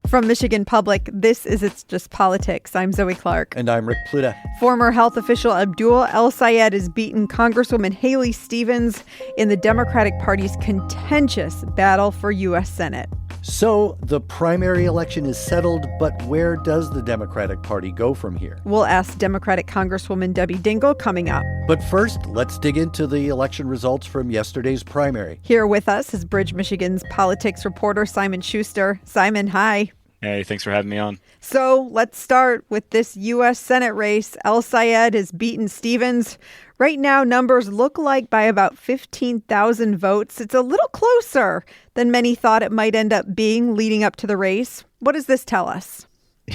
From Michigan Public, this is It's Just Politics. I'm Zoe Clark. And I'm Rick Pluta. Former health official Abdul El-Sayed has beaten Congresswoman Haley Stevens in the Democratic Party's contentious battle for U.S. Senate. So the primary election is settled, but where does the Democratic Party go from here? We'll ask Democratic Congresswoman Debbie Dingell coming up. But first, let's dig into the election results from yesterday's primary. Here with us is Bridge, Michigan's politics reporter Simon Schuster. Simon, hi. Hey, thanks for having me on. So let's start with this U.S. Senate race. El-Sayed has beaten Stevens. Right now, numbers look like by about 15,000 votes. It's a little closer than many thought it might end up being leading up to the race. What does this tell us?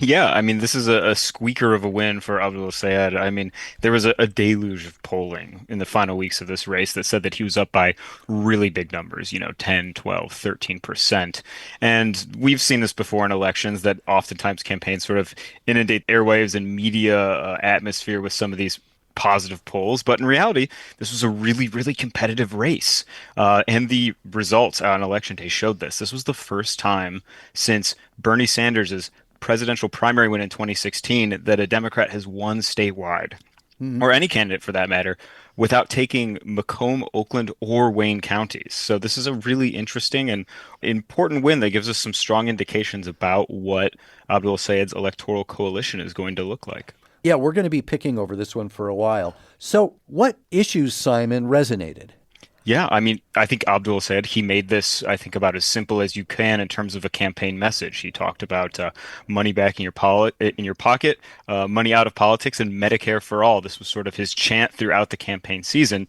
Yeah, I mean, this is a squeaker of a win for Abdul Sayed. I mean, there was a deluge of polling in the final weeks of this race that said that he was up by really big numbers, 10, 12, 13%. And we've seen this before in elections that oftentimes campaigns sort of inundate airwaves and media atmosphere with some of these positive polls. But in reality, this was a really, really competitive race. And the results on election day showed this. This was the first time since Bernie Sanders' presidential primary win in 2016 that a Democrat has won statewide, or any candidate for that matter, without taking Macomb, Oakland, or Wayne counties. So this is a really interesting and important win that gives us some strong indications about what Abdul Sayed's electoral coalition is going to look like. Yeah, we're going to be picking over this one for a while. So what issues, Simon, resonated? Yeah, I mean, I think Abdul Sayed, he made this, I think, about as simple as you can in terms of a campaign message. He talked about money back in your pocket, money out of politics, and Medicare for all. This was sort of his chant throughout the campaign season.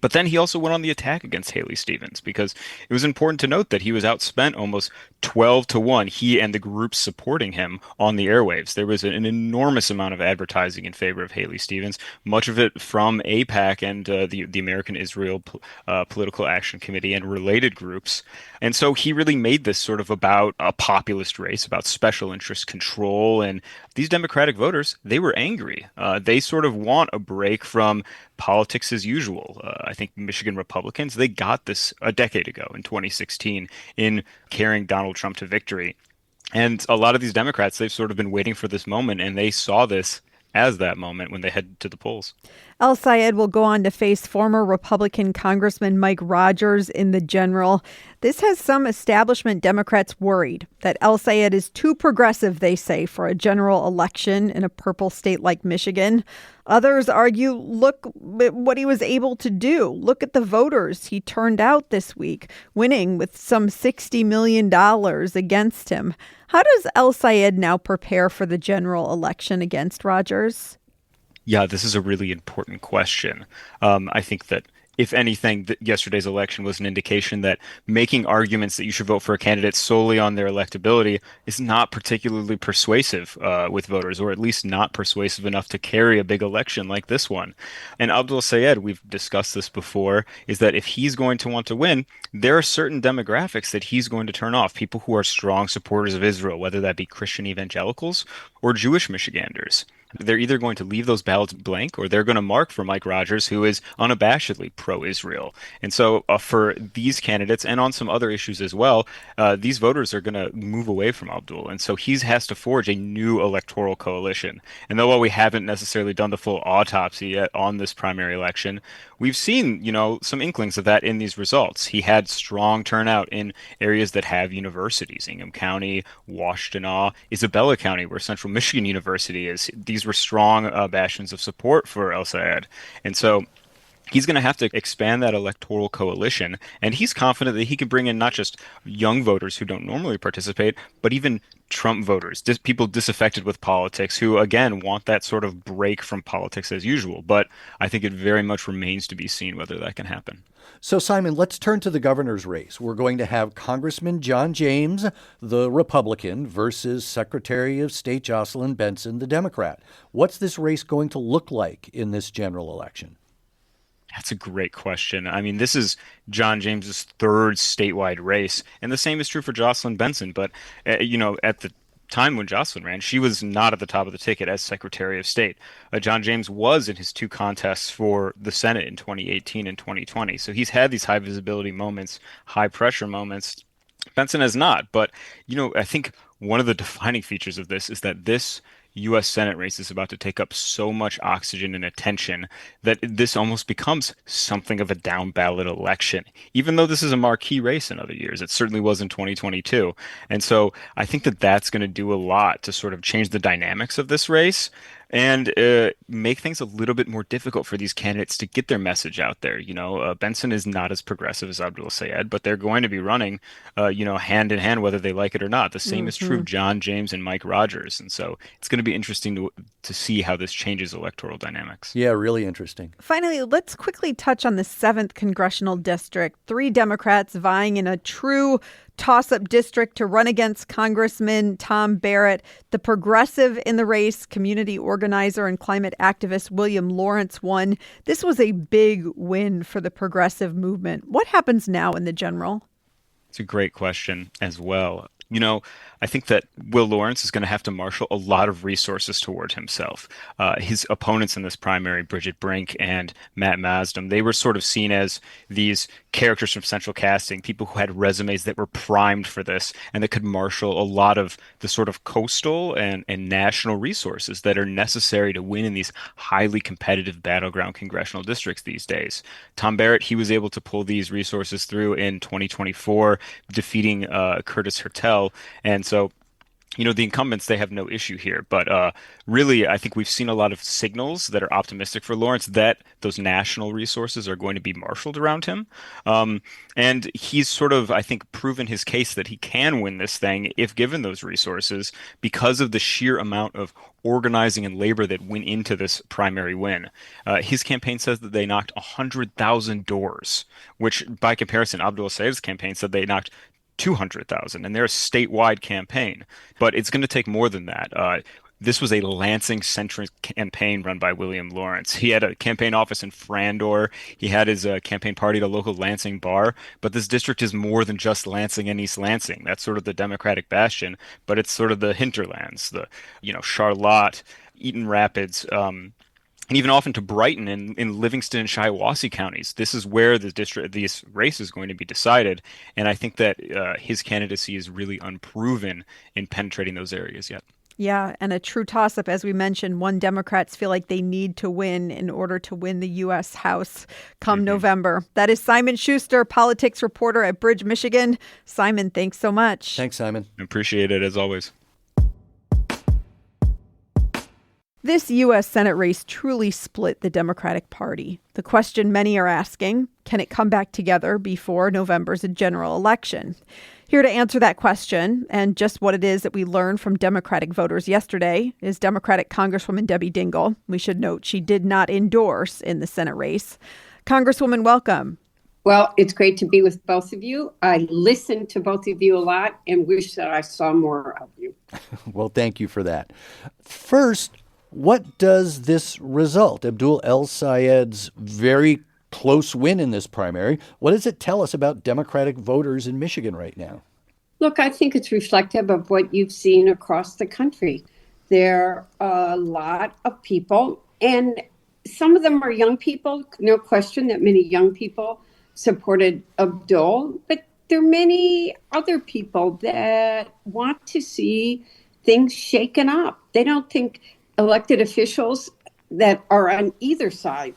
But then he also went on the attack against Haley Stevens because it was important to note that he was outspent almost 12-1, he and the groups supporting him on the airwaves. There was an enormous amount of advertising in favor of Haley Stevens, much of it from AIPAC and the American Israel Political Action Committee and related groups. And so he really made this sort of about a populist race, about special interest control. And these Democratic voters, they were angry. They sort of want a break from politics as usual. I think Michigan Republicans, they got this a decade ago in 2016 in carrying Donald Trump to victory. And a lot of these Democrats, they've sort of been waiting for this moment, and they saw this as that moment when they head to the polls. El-Sayed will go on to face former Republican Congressman Mike Rogers in the general. This has some establishment Democrats worried that El-Sayed is too progressive, they say, for a general election in a purple state like Michigan. Others argue, look at what he was able to do. Look at the voters he turned out this week, winning with some $60 million against him. How does El-Sayed now prepare for the general election against Rogers? Yeah, this is a really important question. I think that if anything, yesterday's election was an indication that making arguments that you should vote for a candidate solely on their electability is not particularly persuasive with voters, or at least not persuasive enough to carry a big election like this one. And Abdul Sayed, we've discussed this before, is that if he's going to want to win, there are certain demographics that he's going to turn off. People who are strong supporters of Israel, whether that be Christian evangelicals or Jewish Michiganders. They're either going to leave those ballots blank or they're going to mark for Mike Rogers, who is unabashedly pro-Israel. And so for these candidates and on some other issues as well, these voters are going to move away from Abdul. And so he has to forge a new electoral coalition. And though while we haven't necessarily done the full autopsy yet on this primary election, we've seen, some inklings of that in these results. He had strong turnout in areas that have universities, Ingham County, Washtenaw, Isabella County, where Central Michigan University is. These were strong bastions of support for El-Sayed. And so he's going to have to expand that electoral coalition, and he's confident that he can bring in not just young voters who don't normally participate, but even Trump voters, people disaffected with politics who, again, want that sort of break from politics as usual. But I think it very much remains to be seen whether that can happen. So, Simon, let's turn to the governor's race. We're going to have Congressman John James, the Republican, versus Secretary of State Jocelyn Benson, the Democrat. What's this race going to look like in this general election? That's a great question. I mean, this is John James's third statewide race, and the same is true for Jocelyn Benson. But, at the time when Jocelyn ran, she was not at the top of the ticket as Secretary of State. John James was in his two contests for the Senate in 2018 and 2020. So he's had these high visibility moments, high pressure moments. Benson has not. But, I think one of the defining features of this is that this U.S. Senate race is about to take up so much oxygen and attention that this almost becomes something of a down ballot election. Even though this is a marquee race in other years, it certainly was in 2022. And so I think that that's going to do a lot to sort of change the dynamics of this race and make things a little bit more difficult for these candidates to get their message out there. Benson is not as progressive as Abdul Sayed, but they're going to be running, hand in hand, whether they like it or not. The same is true Hmm. of John James and Mike Rogers. And so it's going to be interesting to see how this changes electoral dynamics. Yeah, really interesting. Finally, let's quickly touch on the 7th congressional district. 3 Democrats vying in a true toss-up district to run against Congressman Tom Barrett. The progressive in the race, community organizer and climate activist William Lawrence won. This was a big win for the progressive movement. What happens now in the general? It's a great question as well. I think that Will Lawrence is going to have to marshal a lot of resources toward himself. His opponents in this primary, Bridget Brink and Matt Masdom, they were sort of seen as these characters from central casting, people who had resumes that were primed for this and that could marshal a lot of the sort of coastal and national resources that are necessary to win in these highly competitive battleground congressional districts these days. Tom Barrett, he was able to pull these resources through in 2024, defeating Curtis Hertel. And so the incumbents, they have no issue here. But really, I think we've seen a lot of signals that are optimistic for Lawrence that those national resources are going to be marshaled around him. And he's sort of, I think, proven his case that he can win this thing if given those resources because of the sheer amount of organizing and labor that went into this primary win. His campaign says that they knocked 100,000 doors, which by comparison, Abdul Sayed's campaign said they knocked 200,000, and they're a statewide campaign. But it's going to take more than that. This was a Lansing-centric campaign run by William Lawrence. He had a campaign office in Frandor. He had his campaign party at a local Lansing bar. But this district is more than just Lansing and East Lansing. That's sort of the Democratic bastion, but it's sort of the hinterlands, Charlotte, Eaton Rapids, and even often to Brighton in Livingston and Shiawassee counties. This is where this race is going to be decided. And I think that his candidacy is really unproven in penetrating those areas yet. Yeah, and a true toss-up, as we mentioned. One, Democrats feel like they need to win in order to win the U.S. House come November. That is Simon Schuster, politics reporter at Bridge, Michigan. Simon, thanks so much. Thanks, Simon. Appreciate it, as always. This U.S. Senate race truly split the Democratic Party. The question many are asking, can it come back together before November's general election? Here to answer that question and just what it is that we learned from Democratic voters yesterday is Democratic Congresswoman Debbie Dingell. We should note she did not endorse in the Senate race. Congresswoman, welcome. Well, it's great to be with both of you. I listen to both of you a lot and wish that I saw more of you. Well, thank you for that. First, what does this result, Abdul El Sayed's very close win in this primary, what does it tell us about Democratic voters in Michigan right now? Look, I think it's reflective of what you've seen across the country. There are a lot of people, and some of them are young people. No question that many young people supported Abdul, but there are many other people that want to see things shaken up. They don't think elected officials that are on either side,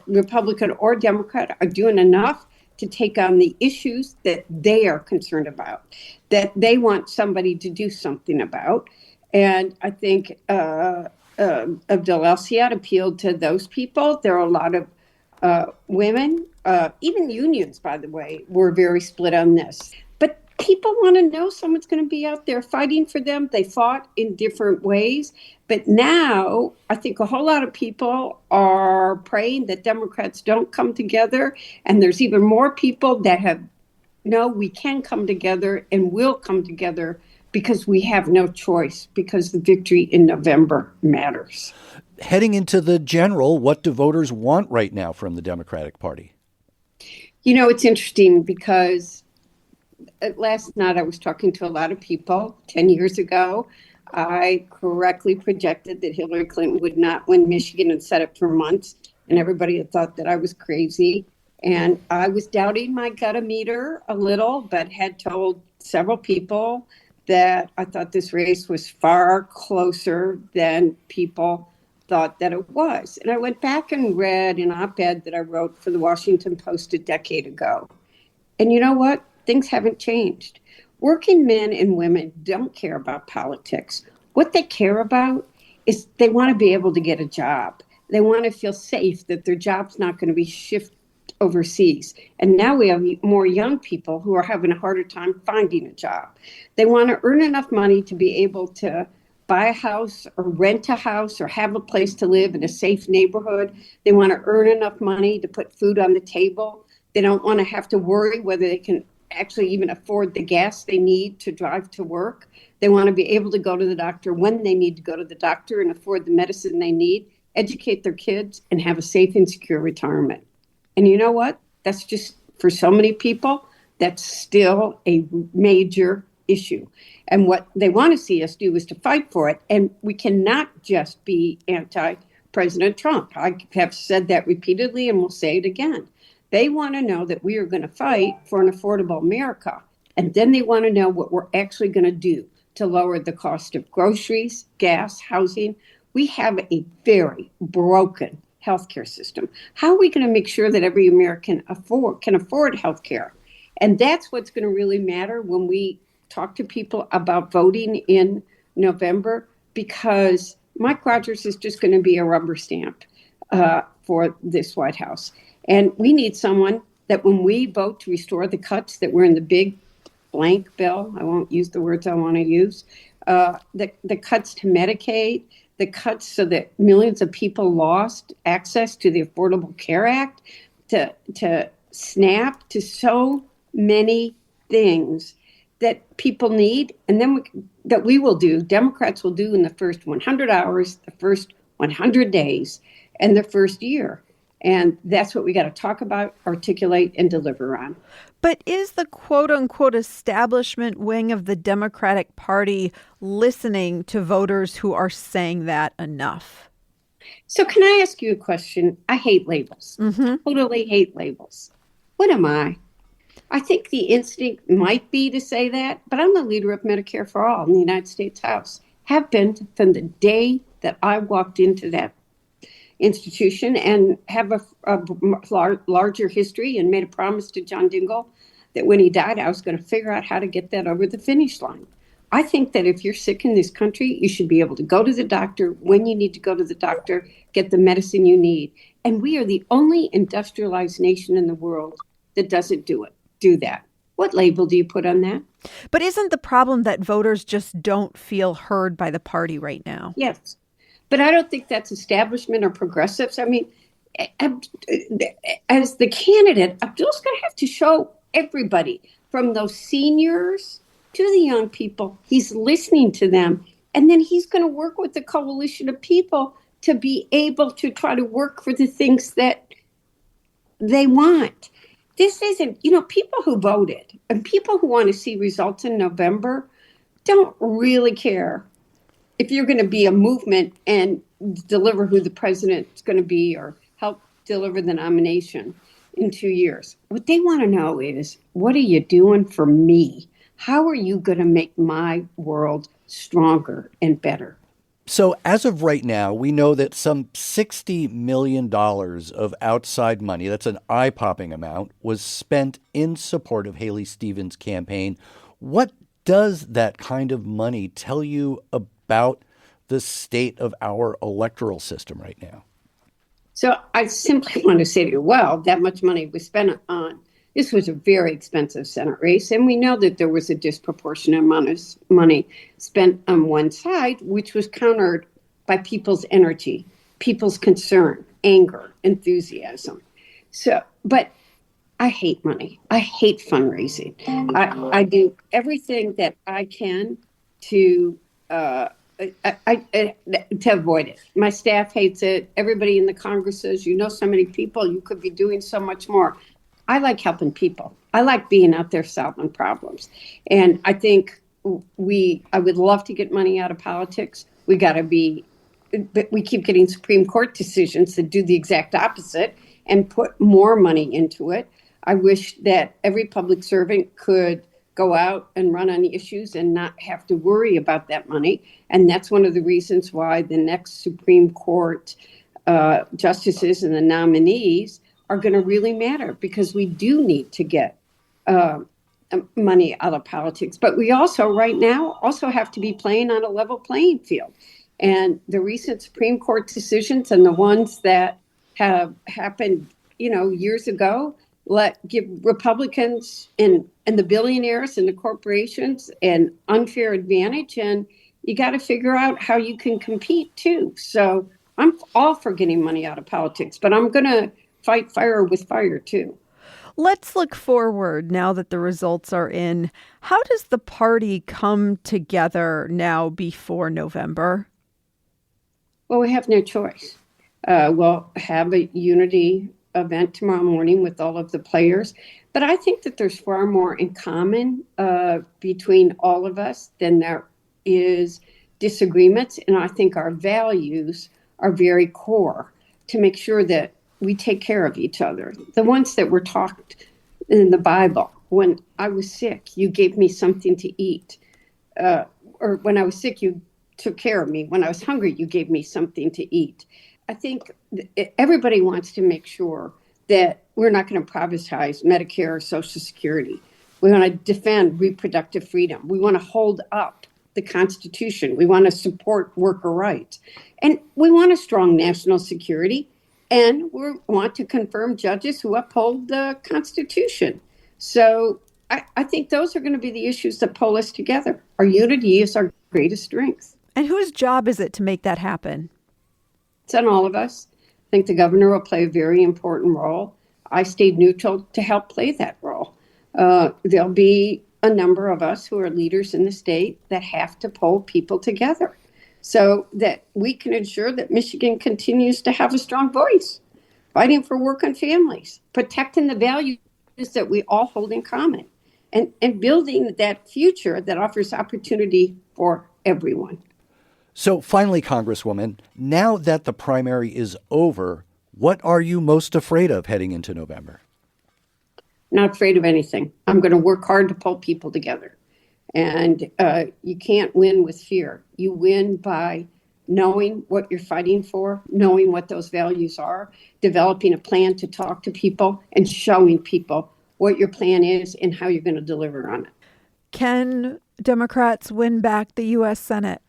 Republican or Democrat, are doing enough to take on the issues that they are concerned about, that they want somebody to do something about. And I think Abdul El-Sayed appealed to those people. There are a lot of women, even unions, by the way, were very split on this. But people want to know someone's going to be out there fighting for them. They fought in different ways. But now I think a whole lot of people are praying that Democrats don't come together. And there's even more people that we can come together and will come together because we have no choice, because the victory in November matters. Heading into the general, what do voters want right now from the Democratic Party? It's interesting because last night I was talking to a lot of people. 10 years ago, I correctly projected that Hillary Clinton would not win Michigan and said it for months. And everybody had thought that I was crazy. And I was doubting my gut-o-meter a little, but had told several people that I thought this race was far closer than people thought that it was. And I went back and read an op-ed that I wrote for the Washington Post a decade ago. And you know what? Things haven't changed. Working men and women don't care about politics. What they care about is they want to be able to get a job. They want to feel safe that their job's not going to be shifted overseas. And now we have more young people who are having a harder time finding a job. They want to earn enough money to be able to buy a house or rent a house or have a place to live in a safe neighborhood. They want to earn enough money to put food on the table. They don't want to have to worry whether they can actually even afford the gas they need to drive to work. They want to be able to go to the doctor when they need to go to the doctor and afford the medicine they need, educate their kids, and have a safe and secure retirement. And you know what? That's just, for so many people, that's still a major issue. And what they want to see us do is to fight for it. And we cannot just be anti-President Trump. I have said that repeatedly and will say it again. They want to know that we are going to fight for an affordable America. And then they want to know what we're actually going to do to lower the cost of groceries, gas, housing. We have a very broken healthcare system. How are we going to make sure that every American can afford healthcare? And that's what's going to really matter when we talk to people about voting in November, because Mike Rogers is just going to be a rubber stamp for this White House. And we need someone that when we vote to restore the cuts that were in the big blank bill, I won't use the words I want to use, the cuts to Medicaid, the cuts so that millions of people lost access to the Affordable Care Act, to SNAP, to so many things that people need, and then that we will do, Democrats will do in the first 100 hours, the first 100 days, and the first year. And that's what we got to talk about, articulate, and deliver on. But is the quote-unquote establishment wing of the Democratic Party listening to voters who are saying that enough? So can I ask you a question? I hate labels. Totally hate labels. What am I? I think the instinct might be to say that, but I'm the leader of Medicare for All in the United States House. Have been from the day that I walked into that institution, and have a larger history, and made a promise to John Dingell that when he died, I was going to figure out how to get that over the finish line. I think that if you're sick in this country, you should be able to go to the doctor when you need to go to the doctor, get the medicine you need. And we are the only industrialized nation in the world that doesn't do that. What label do you put on that? But isn't the problem that voters just don't feel heard by the party right now? Yes. But I don't think that's establishment or progressives. I mean, as the candidate, Abdul's going to have to show everybody, from those seniors to the young people, he's listening to them. And then he's going to work with the coalition of people to be able to try to work for the things that they want. This isn't, people who voted and people who want to see results in November don't really care if you're going to be a movement and deliver who the president's going to be or help deliver the nomination in 2 years. What they want to know is, what are you doing for me? How are you going to make my world stronger and better? So as of right now, we know that some $60 million of outside money, that's an eye-popping amount, was spent in support of Haley Stevens' campaign. What does that kind of money tell you about the state of our electoral system right now? So I simply want to say to you, well, that much money was spent on, this was a very expensive Senate race, and we know that there was a disproportionate amount of money spent on one side, which was countered by people's energy, people's concern, anger, enthusiasm. So, but I hate money. I hate fundraising. I do everything that I can to avoid it. My staff hates it. Everybody in the Congress says, so many people, you could be doing so much more. I like helping people. I like being out there solving problems. And I think I would love to get money out of politics. But we keep getting Supreme Court decisions that do the exact opposite and put more money into it. I wish that every public servant could go out and run on issues and not have to worry about that money. And that's one of the reasons why the next Supreme Court justices and the nominees are going to really matter, because we do need to get money out of politics. But we also, right now, also have to be playing on a level playing field. And the recent Supreme Court decisions and the ones that have happened, years ago, give Republicans and the billionaires and the corporations an unfair advantage. And you got to figure out how you can compete too. So I'm all for getting money out of politics, but I'm going to fight fire with fire too. Let's look forward now that the results are in. How does the party come together now before November? Well, we have no choice. We'll have a unity event tomorrow morning with all of the players. But I think that there's far more in common between all of us than there is disagreements. And I think our values are very core to make sure that we take care of each other. The ones that were talked in the Bible. When I was sick, you gave me something to eat. Or when I was sick, you took care of me. When I was hungry, you gave me something to eat. I think everybody wants to make sure that we're not going to privatize Medicare or Social Security. We want to defend reproductive freedom. We want to hold up the Constitution. We want to support worker rights. And we want a strong national security. And we want to confirm judges who uphold the Constitution. So I think those are going to be the issues that pull us together. Our unity is our greatest strength. And whose job is it to make that happen? It's on all of us. I think the governor will play a very important role. I stayed neutral to help play that role. There'll be a number of us who are leaders in the state that have to pull people together so that we can ensure that Michigan continues to have a strong voice, fighting for working families, protecting the values that we all hold in common, and building that future that offers opportunity for everyone. So finally, Congresswoman, now that the primary is over, what are you most afraid of heading into November? Not afraid of anything. I'm going to work hard to pull people together. And you can't win with fear. You win by knowing what you're fighting for, knowing what those values are, developing a plan to talk to people, and showing people what your plan is and how you're going to deliver on it. Can Democrats win back the U.S. Senate?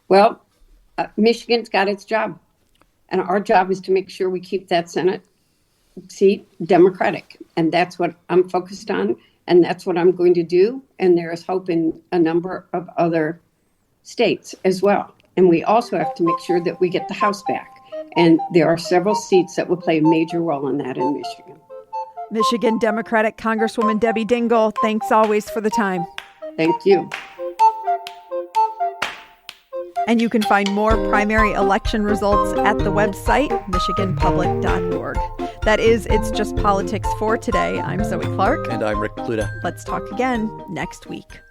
Well, Michigan's got its job. And our job is to make sure we keep that Senate seat Democratic. And that's what I'm focused on. And that's what I'm going to do. And there is hope in a number of other states as well. And we also have to make sure that we get the House back. And there are several seats that will play a major role in that in Michigan. Michigan Democratic Congresswoman Debbie Dingell, thanks always for the time. Thank you. And you can find more primary election results at the website, michiganpublic.org. That is It's Just Politics for today. I'm Zoe Clark. And I'm Rick Pluta. Let's talk again next week.